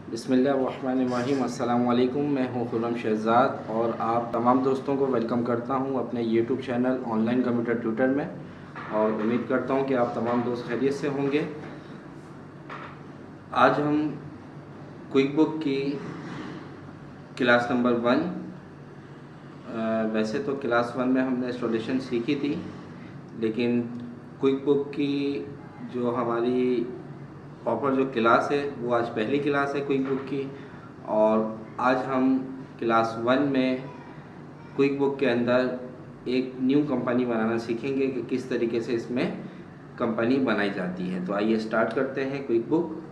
बिस्मिल्लाहिर्रहमानिर्रहीम। अस्सलाम वालेकुम। मैं हूं खुर्रम शहज़ाद और आप तमाम दोस्तों को वेलकम करता हूं अपने YouTube channel online computer tutor में, और उम्मीद करता हूं कि आप तमाम दोस्त खैरियत से होंगे। आज हम क्विक बुक की क्लास नंबर 1, वैसे तो क्लास 1 में हमने इंस्टॉलेशन सीखी थी, लेकिन क्विक बुक की जो हमारी प्रॉपर जो क्लास है वो आज पहली क्लास है क्विक बुक की। और आज हम क्लास 1 में क्विक बुक के अंदर एक न्यू कंपनी बनाना सीखेंगे कि किस तरीके से इसमें कंपनी बनाई जाती है। तो आइए स्टार्ट करते हैं क्विक बुक।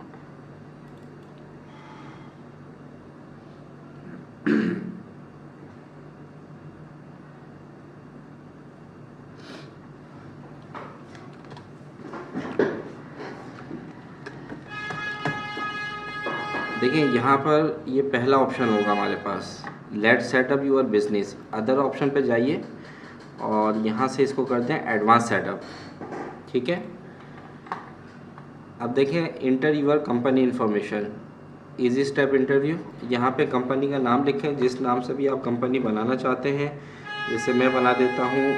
देखिए यहाँ पर ये पहला ऑप्शन होगा हमारे पास, let set up your business. Other option पे जाइए और यहाँ से इसको करते हैं एडवांस सेटअप। ठीक है, अब देखें enter your company information, easy step interview. यहाँ पे कंपनी का नाम लिखें, जिस नाम से भी आप कंपनी बनाना चाहते हैं। जैसे मैं बना देता हूँ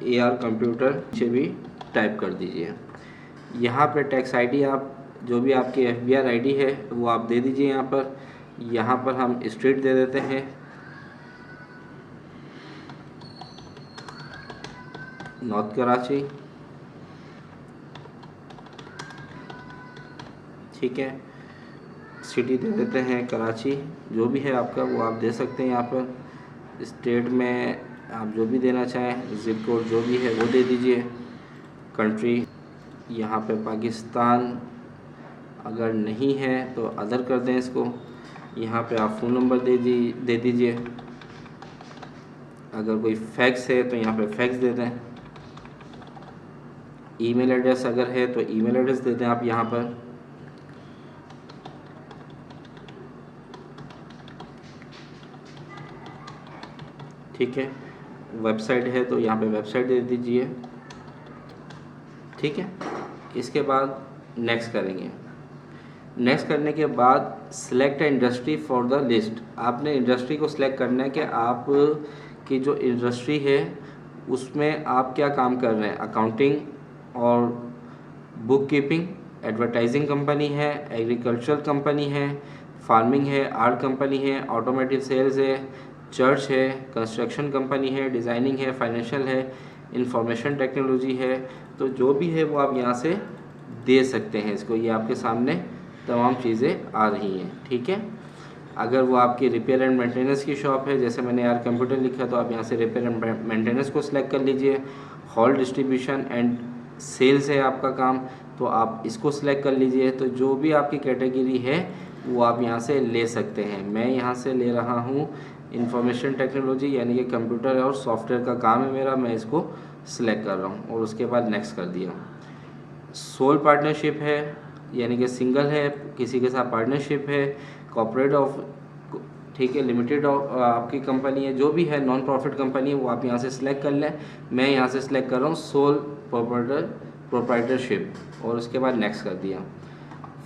AR कंप्यूटर, नीचे भी टाइप कर दीजिए। यहाँ पे टैक्स आईडी आप जो भी आपकी FBR आईडी है वो आप दे दीजिए। यहाँ पर हम स्ट्रीट दे देते हैं, नॉर्थ कराची। ठीक है, सिटी दे देते हैं कराची। जो भी है आपका वो आप दे सकते हैं। यहाँ पर स्टेट में आप जो भी देना चाहें, ज़िप कोड जो भी है वो दे दीजिए। कंट्री यहाँ पे पाकिस्तान अगर नहीं है तो अदर कर दें इसको। यहाँ पे आप फ़ोन नंबर दे दीजिए। अगर कोई फैक्स है तो यहाँ पे फैक्स दे दें। ईमेल एड्रेस अगर है तो ईमेल एड्रेस दे दें आप यहाँ पर। ठीक है, वेबसाइट है तो यहाँ पे वेबसाइट दे दीजिए। ठीक है, इसके बाद नेक्स्ट करेंगे। नेक्स्ट करने के बाद select industry for the list. आपने इंडस्ट्री को सिलेक्ट करना है कि आप की जो इंडस्ट्री है उसमें आप क्या काम कर रहे हैं। अकाउंटिंग और बुक कीपिंग, एडवर्टाइजिंग कंपनी है, एग्रीकल्चर कंपनी है, फार्मिंग है, आर्ट कंपनी है, ऑटोमेटिव सेल्स है, चर्च है, कंस्ट्रक्शन कंपनी है, डिज़ाइनिंग है, फाइनेंशियल है, इंफॉर्मेशन टेक्नोलॉजी है। तो जो भी है वो आप यहाँ से दे सकते हैं इसको। ये आपके सामने तमाम चीज़ें आ रही हैं। ठीक है, अगर वो आपकी रिपेयर एंड मेंटेनेंस की शॉप है, जैसे मैंने यार कंप्यूटर लिखा, तो आप यहाँ से रिपेयर एंड मेंटेनेंस को सिलेक्ट कर लीजिए। हॉल डिस्ट्रीब्यूशन एंड सेल्स है आपका काम, तो आप इसको सिलेक्ट कर लीजिए। तो जो भी आपकी कैटेगरी है वो आप यहाँ से ले सकते हैं। मैं यहाँ से ले रहा हूँ इंफॉर्मेशन टेक्नोलॉजी, यानी कि कंप्यूटर और सॉफ्टवेयर का काम है मेरा। मैं इसको सिलेक्ट कर रहा हूँ और उसके बाद नेक्स्ट कर दिया। सोल पार्टनरशिप है, यानी कि सिंगल है, किसी के साथ पार्टनरशिप है, कॉर्पोरेट ऑफ, ठीक है, लिमिटेड आपकी कंपनी है, जो भी है नॉन प्रॉफिट कंपनी है वो आप यहाँ से सिलेक्ट कर लें। मैं यहाँ से सिलेक्ट कर रहा हूँ सोल प्रोप्राइटरशिप और उसके बाद नेक्स्ट कर दिया।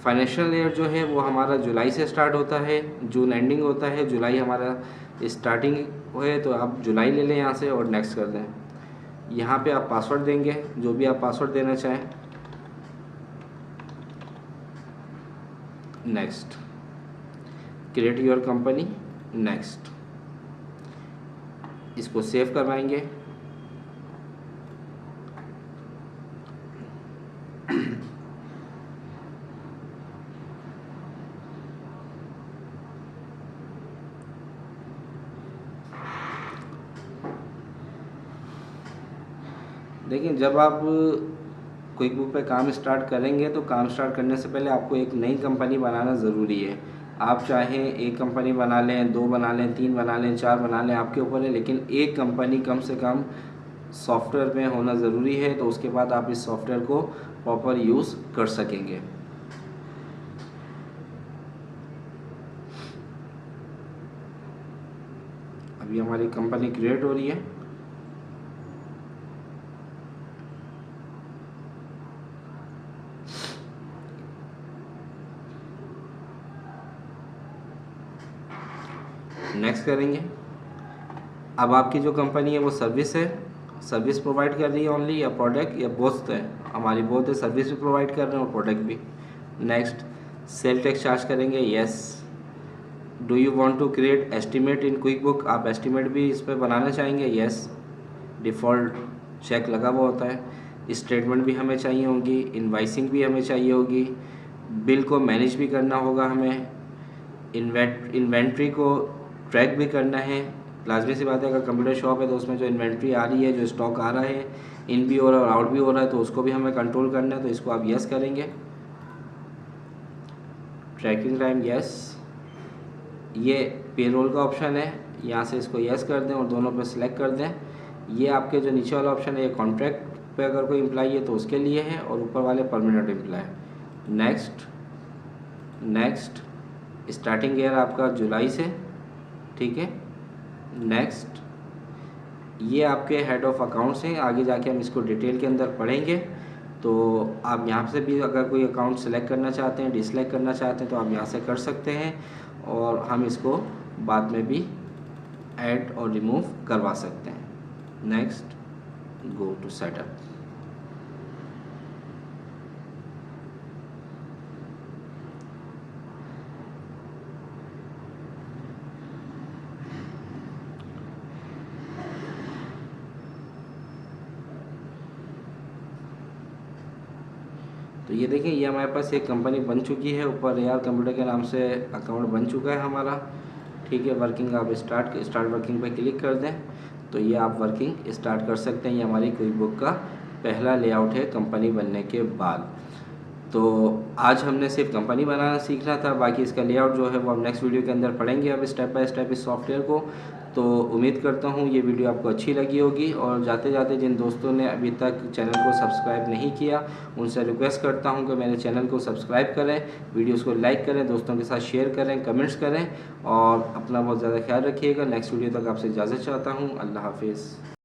फाइनेंशियल ईयर जो है वो हमारा जुलाई से स्टार्ट होता है, जून एंडिंग होता है, जुलाई हमारा स्टार्टिंग है, तो आप जुलाई ले लें यहाँ से और नेक्स्ट कर दें। यहाँ पे आप पासवर्ड देंगे, जो भी आप पासवर्ड देना चाहें। Next, create your company, next, इसको सेव करवाएंगे। देखिए, जब आप क्विक बुक पे काम स्टार्ट करेंगे तो काम स्टार्ट करने से पहले आपको एक नई कंपनी बनाना ज़रूरी है। आप चाहें एक कंपनी बना लें, 2 बना लें, 3 बना लें, 4 बना लें, आपके ऊपर है, लेकिन एक कंपनी कम से कम सॉफ्टवेयर में होना ज़रूरी है। तो उसके बाद आप इस सॉफ्टवेयर को प्रॉपर यूज़ कर सकेंगे। अभी हमारी कंपनी क्रिएट हो रही है। नेक्स्ट करेंगे। अब आपकी जो कंपनी है वो सर्विस है, सर्विस प्रोवाइड कर रही है ओनली, या प्रोडक्ट, या बोथ है? हमारी बोथ है, सर्विस भी प्रोवाइड कर रहे हैं और प्रोडक्ट भी। नेक्स्ट, सेल टैक्स चार्ज करेंगे, yes. Do you want to create estimate in quick book, आप एस्टिमेट भी इस पर बनाना चाहेंगे, यस। डिफ़ॉल्ट चेक लगा हुआ होता है। स्टेटमेंट भी हमें चाहिए होगी, इनवाइसिंग भी हमें चाहिए होगी, बिल को मैनेज भी करना होगा हमें, इन्वेंट्री को ट्रैक भी करना है। लाजमी सी बात है, अगर कंप्यूटर शॉप है तो उसमें जो इन्वेंट्री आ रही है, जो स्टॉक आ रहा है, इन भी हो रहा है और आउट भी हो रहा है, तो उसको भी हमें कंट्रोल करना है, तो इसको आप यस करेंगे। Tracking time, yes. ये पेरोल का ऑप्शन है, यहाँ से इसको यस कर दें और दोनों पे सिलेक्ट कर दें। ये आपके जो नीचे वाला ऑप्शन है, ये कॉन्ट्रैक्ट पे अगर कोई एम्प्लॉई है तो उसके लिए है, और ऊपर वाले permanent employ. Next, next. Starting year आपका जुलाई से, ठीक है। नेक्स्ट, ये आपके हेड ऑफ अकाउंट्स हैं, आगे जाके हम इसको डिटेल के अंदर पढ़ेंगे। तो आप यहाँ से भी अगर कोई अकाउंट सेलेक्ट करना चाहते हैं, डिसलाइक करना चाहते हैं, तो आप यहाँ से कर सकते हैं, और हम इसको बाद में भी ऐड और रिमूव करवा सकते हैं। Next, go to setup. तो ये देखिए, ये हमारे पास एक कंपनी बन चुकी है, ऊपर यार कंप्यूटर के नाम से अकाउंट बन चुका है हमारा, ठीक है। वर्किंग आप स्टार्ट वर्किंग पे क्लिक कर दें तो ये आप वर्किंग स्टार्ट कर सकते हैं। ये हमारी क्विक बुक का पहला लेआउट है कंपनी बनने के बाद। तो आज हमने सिर्फ कंपनी बनाना सीखना था, बाकी इसका लेआउट जो है वो हम नेक्स्ट वीडियो के अंदर पढ़ेंगे अब स्टेप बाय स्टेप इस सॉफ्टवेयर को। तो उम्मीद करता हूँ ये वीडियो आपको अच्छी लगी होगी, और जाते जाते जिन दोस्तों ने अभी तक चैनल को सब्सक्राइब नहीं किया उनसे रिक्वेस्ट करता हूँ कि मेरे चैनल को सब्सक्राइब करें, वीडियोज़ को लाइक करें, दोस्तों के साथ शेयर करें, कमेंट्स करें, और अपना बहुत ज़्यादा ख्याल रखिएगा। नेक्स्ट वीडियो तक आपसे इजाज़त चाहता हूँ। अल्लाह हाफिज़।